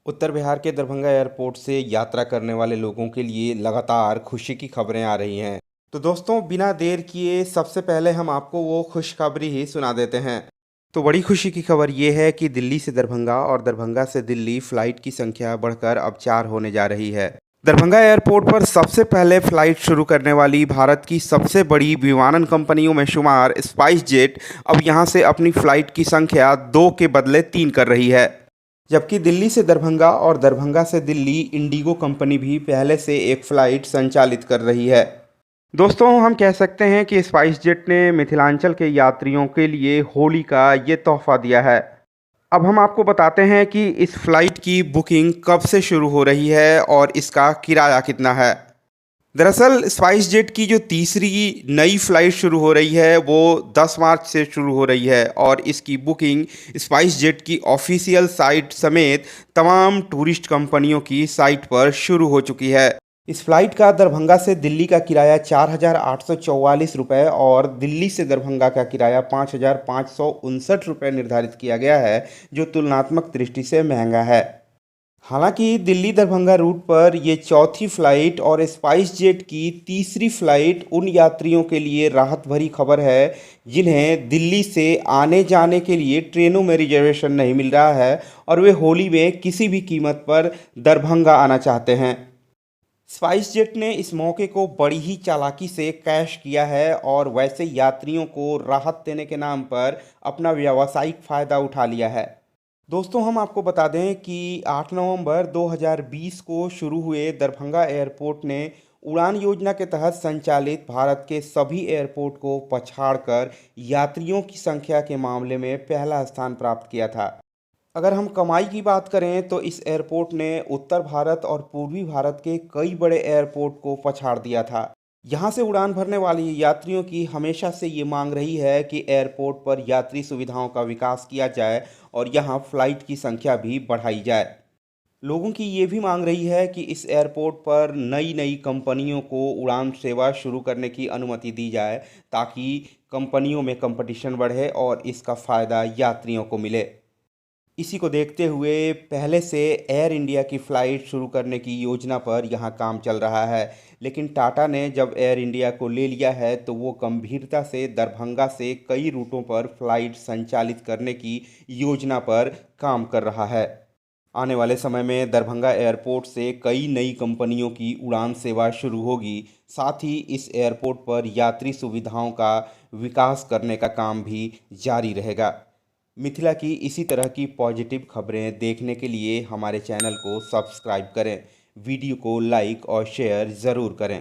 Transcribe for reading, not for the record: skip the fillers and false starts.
उत्तर बिहार के दरभंगा एयरपोर्ट से यात्रा करने वाले लोगों के लिए लगातार खुशी की खबरें आ रही हैं। तो दोस्तों, बिना देर किए सबसे पहले हम आपको वो खुशखबरी ही सुना देते हैं। तो बड़ी खुशी की खबर ये है कि दिल्ली से दरभंगा और दरभंगा से दिल्ली फ़्लाइट की संख्या बढ़कर अब 4 होने जा रही है। दरभंगा एयरपोर्ट पर सबसे पहले फ़्लाइट शुरू करने वाली भारत की सबसे बड़ी विमानन कंपनियों में शुमार स्पाइस जेट अब यहां से अपनी फ़्लाइट की संख्या 2 के बदले 3 कर रही है। जबकि दिल्ली से दरभंगा और दरभंगा से दिल्ली इंडिगो कंपनी भी पहले से एक फ़्लाइट संचालित कर रही है। दोस्तों, हम कह सकते हैं कि स्पाइस जेट ने मिथिलांचल के यात्रियों के लिए होली का ये तोहफ़ा दिया है। अब हम आपको बताते हैं कि इस फ़्लाइट की बुकिंग कब से शुरू हो रही है और इसका किराया कितना है। दरअसल स्पाइस जेट की जो तीसरी नई फ़्लाइट शुरू हो रही है वो 10 मार्च से शुरू हो रही है और इसकी बुकिंग स्पाइस जेट की ऑफिशियल साइट समेत तमाम टूरिस्ट कंपनियों की साइट पर शुरू हो चुकी है। इस फ्लाइट का दरभंगा से दिल्ली का किराया 4,844 रुपये और दिल्ली से दरभंगा का किराया 5,559 रुपये निर्धारित किया गया है, जो तुलनात्मक दृष्टि से महंगा है। हालांकि दिल्ली दरभंगा रूट पर ये चौथी फ्लाइट और स्पाइस जेट की तीसरी फ्लाइट उन यात्रियों के लिए राहत भरी खबर है जिन्हें दिल्ली से आने जाने के लिए ट्रेनों में रिजर्वेशन नहीं मिल रहा है और वे होली में किसी भी कीमत पर दरभंगा आना चाहते हैं। स्पाइस जेट ने इस मौके को बड़ी ही चालाकी से कैश किया है और वैसे यात्रियों को राहत देने के नाम पर अपना व्यावसायिक फ़ायदा उठा लिया है। दोस्तों, हम आपको बता दें कि 8 नवंबर 2020 को शुरू हुए दरभंगा एयरपोर्ट ने उड़ान योजना के तहत संचालित भारत के सभी एयरपोर्ट को पछाड़कर यात्रियों की संख्या के मामले में पहला स्थान प्राप्त किया था। अगर हम कमाई की बात करें तो इस एयरपोर्ट ने उत्तर भारत और पूर्वी भारत के कई बड़े एयरपोर्ट को पछाड़ दिया था। यहाँ से उड़ान भरने वाले यात्रियों की हमेशा से ये मांग रही है कि एयरपोर्ट पर यात्री सुविधाओं का विकास किया जाए और यहाँ फ़्लाइट की संख्या भी बढ़ाई जाए। लोगों की ये भी मांग रही है कि इस एयरपोर्ट पर नई नई कंपनियों को उड़ान सेवा शुरू करने की अनुमति दी जाए ताकि कंपनियों में कंपटीशन बढ़े और इसका फ़ायदा यात्रियों को मिले। इसी को देखते हुए पहले से एयर इंडिया की फ़्लाइट शुरू करने की योजना पर यहाँ काम चल रहा है, लेकिन टाटा ने जब एयर इंडिया को ले लिया है तो वो गंभीरता से दरभंगा से कई रूटों पर फ़्लाइट संचालित करने की योजना पर काम कर रहा है। आने वाले समय में दरभंगा एयरपोर्ट से कई नई कंपनियों की उड़ान सेवा शुरू होगी। साथ ही इस एयरपोर्ट पर यात्री सुविधाओं का विकास करने का काम भी जारी रहेगा। मिथिला की इसी तरह की पॉजिटिव खबरें देखने के लिए हमारे चैनल को सब्सक्राइब करें, वीडियो को लाइक और शेयर ज़रूर करें।